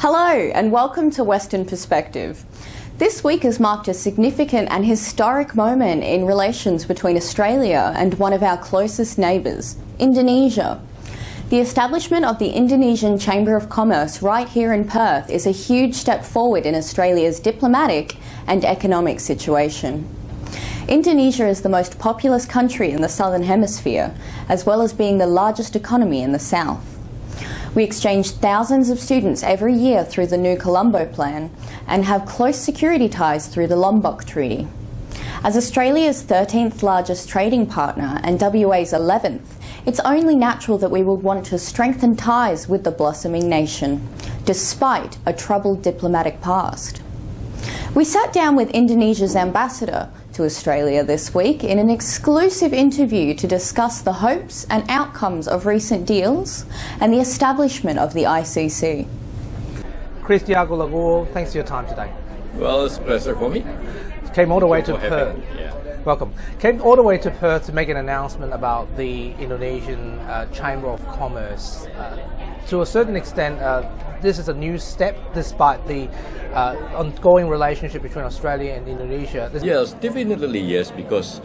Hello and welcome to Western Perspective. This week has marked a significant and historic moment in relations between Australia and one of our closest neighbours, Indonesia. The establishment of the Indonesian Chamber of Commerce right here in Perth is a huge step forward in Australia's diplomatic and economic situation. Indonesia is the most populous country in the Southern Hemisphere, as well as being the largest economy in the south. We exchange thousands of students every year through the new Colombo Plan and have close security ties through the Lombok Treaty. As Australia's 13th largest trading partner and WA's 11th, it's only natural that we would want to strengthen ties with the blossoming nation, despite a troubled diplomatic past. We sat down with Indonesia's ambassador to Australia this week in an exclusive interview to discuss the hopes and outcomes of recent deals and the establishment of the ICC. Chris Diago Lagoa, thanks for your time today. Well, it's a pleasure for me. Came all the way to Perth. Yeah. Welcome. Came all the way to Perth to make an announcement about the Indonesian Chamber of Commerce. To a certain extent, this is a new step despite the ongoing relationship between Australia and Indonesia. Yes, definitely yes, because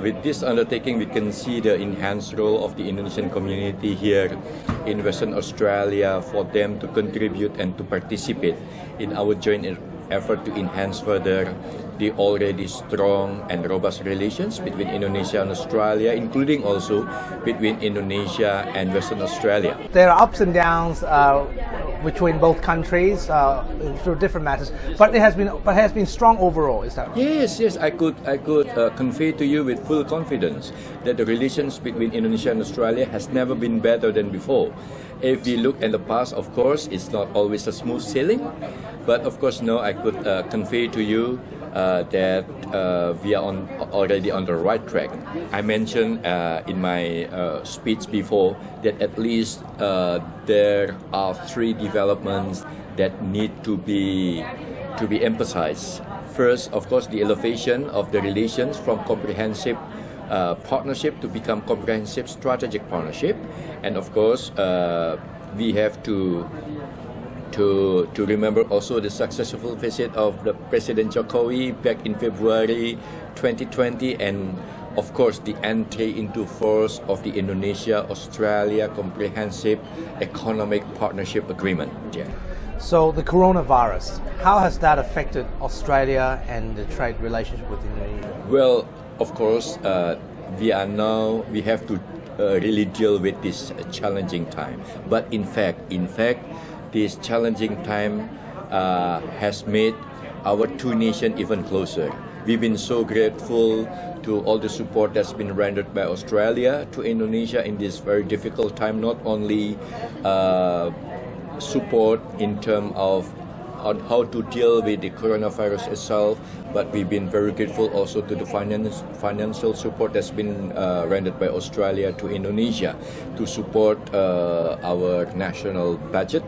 with this undertaking we can see the enhanced role of the Indonesian community here in Western Australia for them to contribute and to participate in our joint effort to enhance further the already strong and robust relations between Indonesia and Australia, including also between Indonesia and Western Australia. There are ups and downs between both countries through different matters, but it has been strong overall. Is that right? Yes. I could convey to you with full confidence that the relations between Indonesia and Australia has never been better than before. If we look in the past, of course, it's not always a smooth sailing, but of course now I could convey to you that we are already on the right track. I mentioned in my speech before that at least there are three developments that need to be emphasized. First, of course, the elevation of the relations from comprehensive partnership to become comprehensive strategic partnership, and of course we have to remember also the successful visit of the President Jokowi back in February 2020, and of course the entry into force of the Indonesia-Australia Comprehensive Economic Partnership Agreement. Yeah. So the coronavirus, how has that affected Australia and the trade relationship with Indonesia? Well, of course, we have to really deal with this challenging time. But in fact, this challenging time has made our two nations even closer. We've been so grateful to all the support that's been rendered by Australia to Indonesia in this very difficult time, not only support in terms of on how to deal with the coronavirus itself, but we've been very grateful also to the financial support that's been rendered by Australia to Indonesia to support our national budget.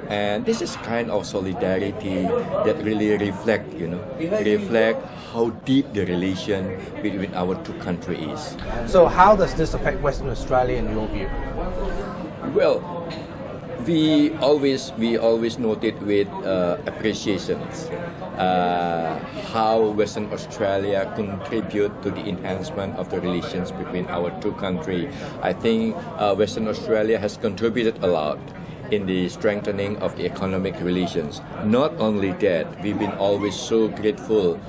And this is kind of solidarity that really reflect how deep the relation between our two countries is. So how does this affect Western Australia in your view? Well, we always noted with appreciations how Western Australia contribute to the enhancement of the relations between our two countries. I think Western Australia has contributed a lot in the strengthening of the economic relations. Not only that, we've been always so grateful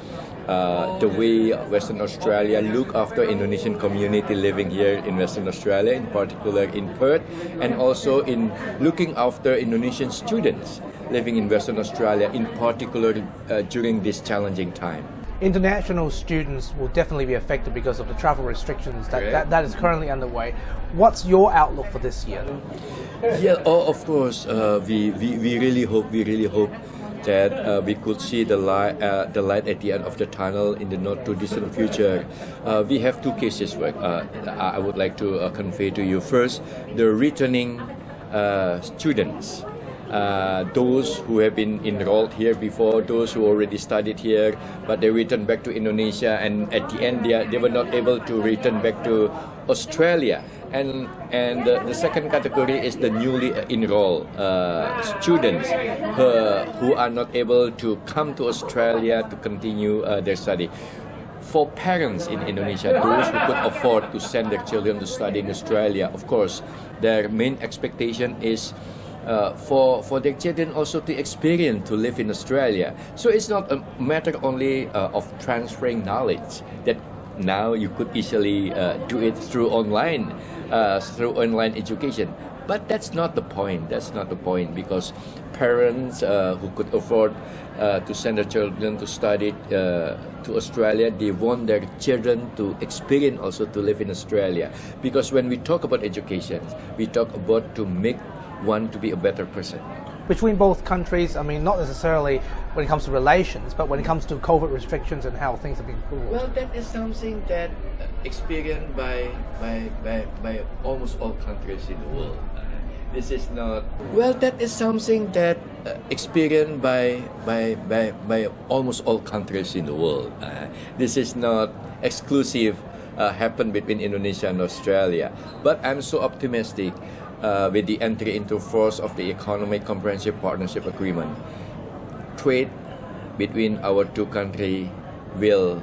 the way Western Australia look after Indonesian community living here in Western Australia, in particular in Perth, and also in looking after Indonesian students living in Western Australia, in particular during this challenging time. International students will definitely be affected because of the travel restrictions that is currently underway. What's your outlook for this year? Yeah, of course, we really hope that we could see the light at the end of the tunnel in the not too distant future. We have two cases I would like to convey to you. First, the returning students. Those who have been enrolled here before, those who already studied here, but they returned back to Indonesia, and at the end they were not able to return back to Australia. the second category is the newly enrolled students who are not able to come to Australia to continue their study. For parents in Indonesia, those who could afford to send their children to study in Australia, of course, their main expectation is for their children also to experience to live in Australia. So it's not a matter only of transferring knowledge that now you could easily do it through online education. But that's not the point. That's not the point, because parents who could afford to send their children to study to Australia, they want their children to experience also to live in Australia. Because when we talk about education, we talk about to make one to be a better person. Between both countries, I mean, not necessarily when it comes to relations, but when it comes to COVID restrictions and how things have been ruled. Well, that is something that experienced by almost all countries in the world. This is not. Well, that is something that experienced by almost all countries in the world. This is not exclusive. Happen between Indonesia and Australia. But I'm so optimistic with the entry into force of the Economic Comprehensive Partnership Agreement. Trade between our two countries will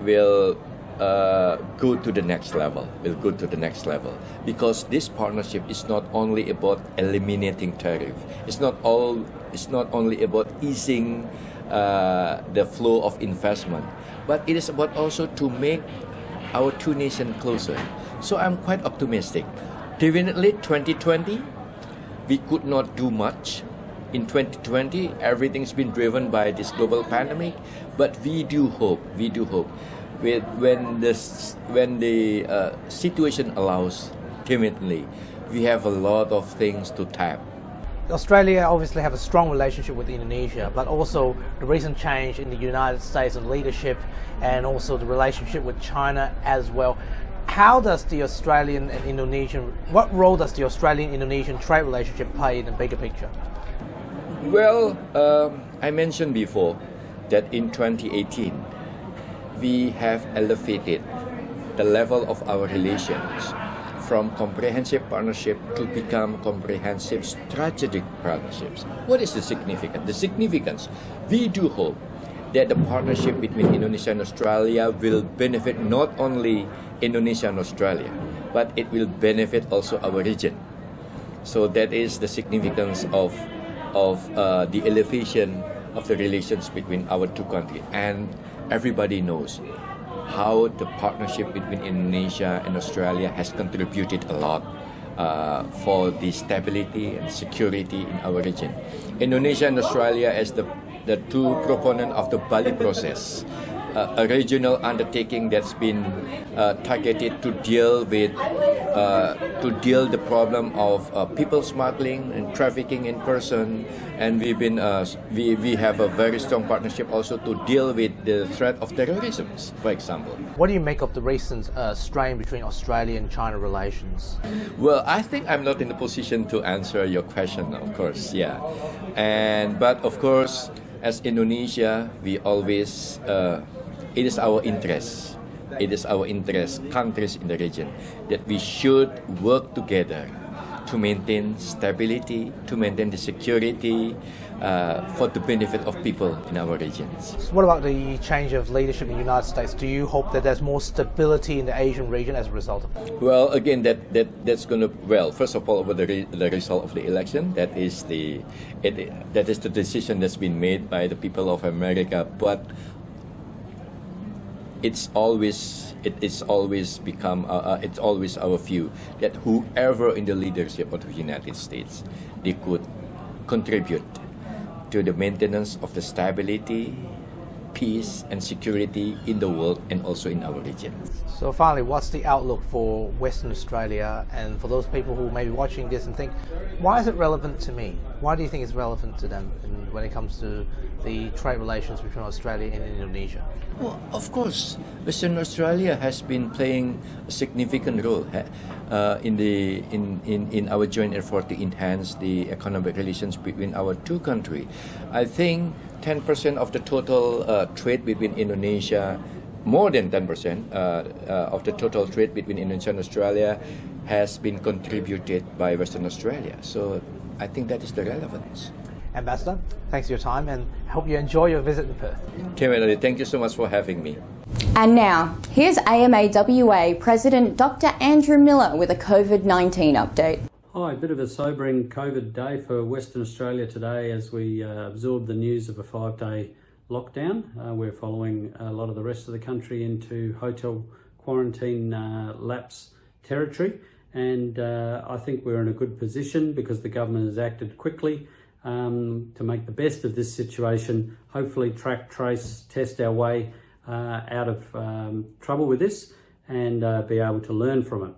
go to the next level. Will go to the next level, because this partnership is not only about eliminating tariff. It's not only about easing the flow of investment, but it is about also to make our two nations closer. So I'm quite optimistic. Definitely 2020, we could not do much. In 2020, everything's been driven by this global pandemic, but we do hope when the situation allows, definitely, we have a lot of things to tap. Australia obviously have a strong relationship with Indonesia, but also the recent change in the United States and leadership, and also the relationship with China as well. How does the Australian and Indonesian, what role does the Australian-Indonesian trade relationship play in the bigger picture? Well, I mentioned before that in 2018, we have elevated the level of our relations from comprehensive partnership to become comprehensive strategic partnerships. What is the significance? The significance, we do hope that the partnership between Indonesia and Australia will benefit not only Indonesia and Australia, but it will benefit also our region. So that is the significance of the elevation of the relations between our two countries. And everybody knows how the partnership between Indonesia and Australia has contributed a lot for the stability and security in our region. Indonesia and Australia as the two proponents of the Bali process, a regional undertaking that's been targeted to deal with the problem of people smuggling and trafficking in person, and we have a very strong partnership also to deal with the threat of terrorism, for example. What do you make of the recent strain between Australia and China relations? Well, I think I'm not in the position to answer your question, of course, yeah, but of course, as Indonesia, we always it is our interest, countries in the region, that we should work together to maintain stability, to maintain the security for the benefit of people in our regions. So what about the change of leadership in the United States? Do you hope that there's more stability in the Asian region as a result of it? Well, again, that's going to, well, first of all, over the result of the election, that is the decision that's been made by the people of America, but it's always our view that whoever in the leadership of the United States, they could contribute to the maintenance of the stability, peace and security in the world and also in our region. So finally, what's the outlook for Western Australia, and for those people who may be watching this and think, why is it relevant to me? Why do you think it's relevant to them when it comes to the trade relations between Australia and Indonesia? Well, of course, Western Australia has been playing a significant role in our joint effort to enhance the economic relations between our two countries. I think 10% of the total trade between Indonesia, more than 10% of the total trade between Indonesia and Australia has been contributed by Western Australia. So I think that is the relevance. Ambassador, thanks for your time and hope you enjoy your visit to Perth. Kevin, thank you so much for having me. And now, here's AMAWA President Dr. Andrew Miller with a COVID-19 update. Hi, a bit of a sobering COVID day for Western Australia today as we absorb the news of a 5-day lockdown. We're following a lot of the rest of the country into hotel quarantine lapse territory, and I think we're in a good position because the government has acted quickly to make the best of this situation, hopefully track, trace, test our way out of trouble with this and be able to learn from it.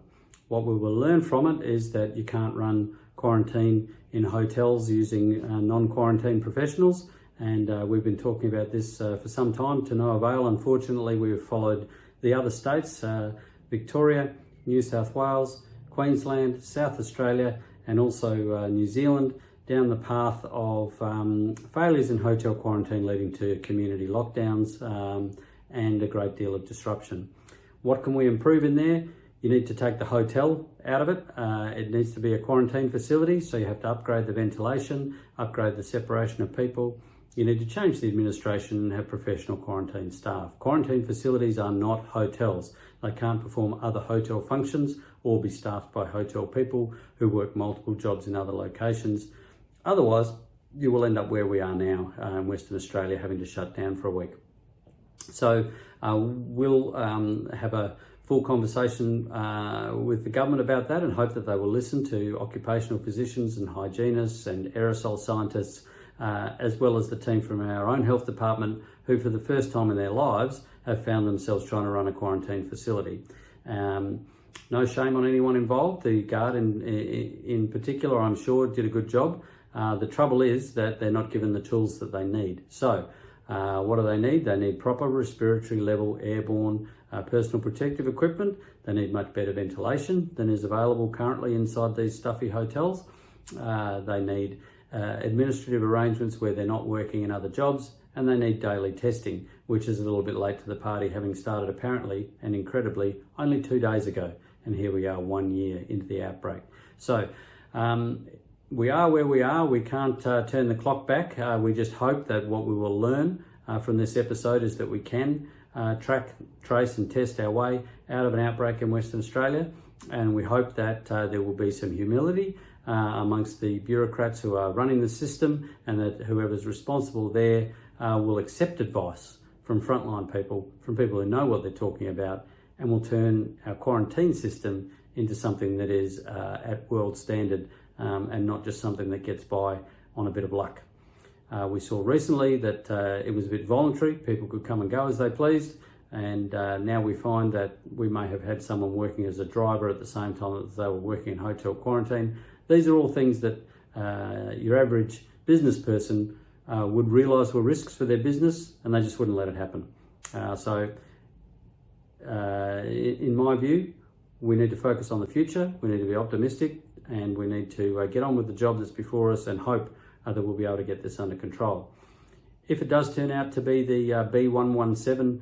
What we will learn from it is that you can't run quarantine in hotels using non-quarantine professionals, and we've been talking about this for some time to no avail. Unfortunately, we've followed the other states, Victoria, New South Wales, Queensland, South Australia, and also New Zealand, down the path of failures in hotel quarantine leading to community lockdowns and a great deal of disruption. What can we improve in there? You need to take the hotel out of it. It needs to be a quarantine facility, so you have to upgrade the ventilation, upgrade the separation of people. You need to change the administration and have professional quarantine staff. Quarantine facilities are not hotels. They can't perform other hotel functions or be staffed by hotel people who work multiple jobs in other locations. Otherwise, you will end up where we are now in Western Australia, having to shut down for a week. So we'll have a full conversation with the government about that and hope that they will listen to occupational physicians and hygienists and aerosol scientists, as well as the team from our own health department, who for the first time in their lives have found themselves trying to run a quarantine facility. No shame on anyone involved. The guard in particular, I'm sure, did a good job. The trouble is that they're not given the tools that they need. So what do they need? They need proper respiratory level airborne personal protective equipment. They need much better ventilation than is available currently inside these stuffy hotels. They need administrative arrangements where they're not working in other jobs, and they need daily testing, which is a little bit late to the party, having started apparently and incredibly only 2 days ago, and here we are 1 year into the outbreak. So we are where we are. We can't turn the clock back. We just hope that what we will learn from this episode is that we can track, trace and test our way out of an outbreak in Western Australia, and we hope that there will be some humility amongst the bureaucrats who are running the system, and that whoever's responsible there will accept advice from frontline people, from people who know what they're talking about, and will turn our quarantine system into something that is at world standard and not just something that gets by on a bit of luck. We saw recently that it was a bit voluntary. People could come and go as they pleased, and now we find that we may have had someone working as a driver at the same time that they were working in hotel quarantine. These are all things that your average business person would realise were risks for their business, and they just wouldn't let it happen. In my view, we need to focus on the future, we need to be optimistic, and we need to get on with the job that's before us and hope that we'll be able to get this under control. If it does turn out to be the B117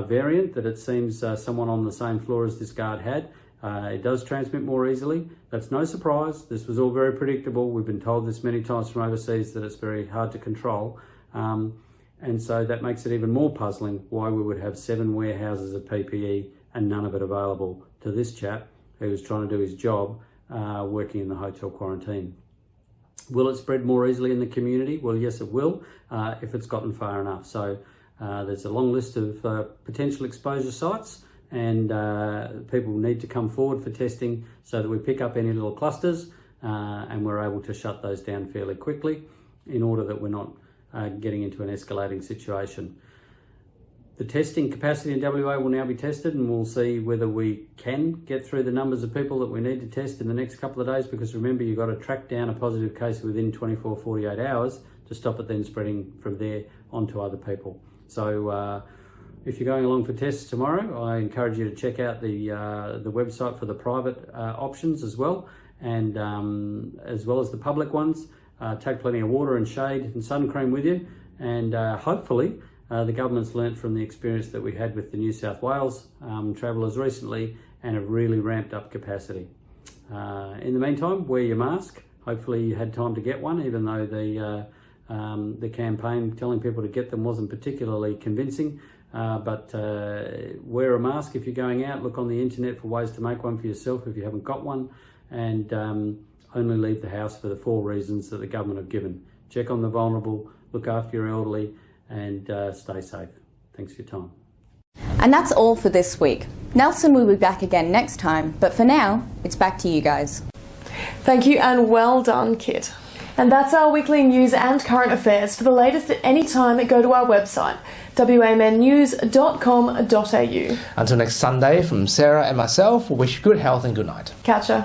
variant that it seems someone on the same floor as this guard had, it does transmit more easily. That's no surprise. This was all very predictable. We've been told this many times from overseas that it's very hard to control. And so that makes it even more puzzling why we would have 7 warehouses of PPE and none of it available to this chap who was trying to do his job working in the hotel quarantine. Will it spread more easily in the community? Well, yes, it will if it's gotten far enough. So there's a long list of potential exposure sites, and people need to come forward for testing so that we pick up any little clusters and we're able to shut those down fairly quickly in order that we're not getting into an escalating situation. The testing capacity in WA will now be tested, and we'll see whether we can get through the numbers of people that we need to test in the next couple of days, because remember, you've got to track down a positive case within 24, 48 hours to stop it then spreading from there onto other people. So if you're going along for tests tomorrow, I encourage you to check out the website for the private options as well, and as well as the public ones. Take plenty of water and shade and sun cream with you, and hopefully the government's learnt from the experience that we had with the New South Wales travellers recently and have really ramped up capacity. In the meantime, wear your mask. Hopefully you had time to get one, even though the campaign telling people to get them wasn't particularly convincing. But wear a mask if you're going out. Look on the internet for ways to make one for yourself if you haven't got one. And only leave the house for the 4 reasons that the government have given. Check on the vulnerable, look after your elderly, and stay safe. Thanks for your time. And that's all for this week. Nelson will be back again next time, but for now, it's back to you guys. Thank you and well done, Kit. And that's our weekly news and current affairs. For the latest at any time, go to our website, wamnews.com.au. Until next Sunday, from Sarah and myself, we wish you good health and good night. Catch ya.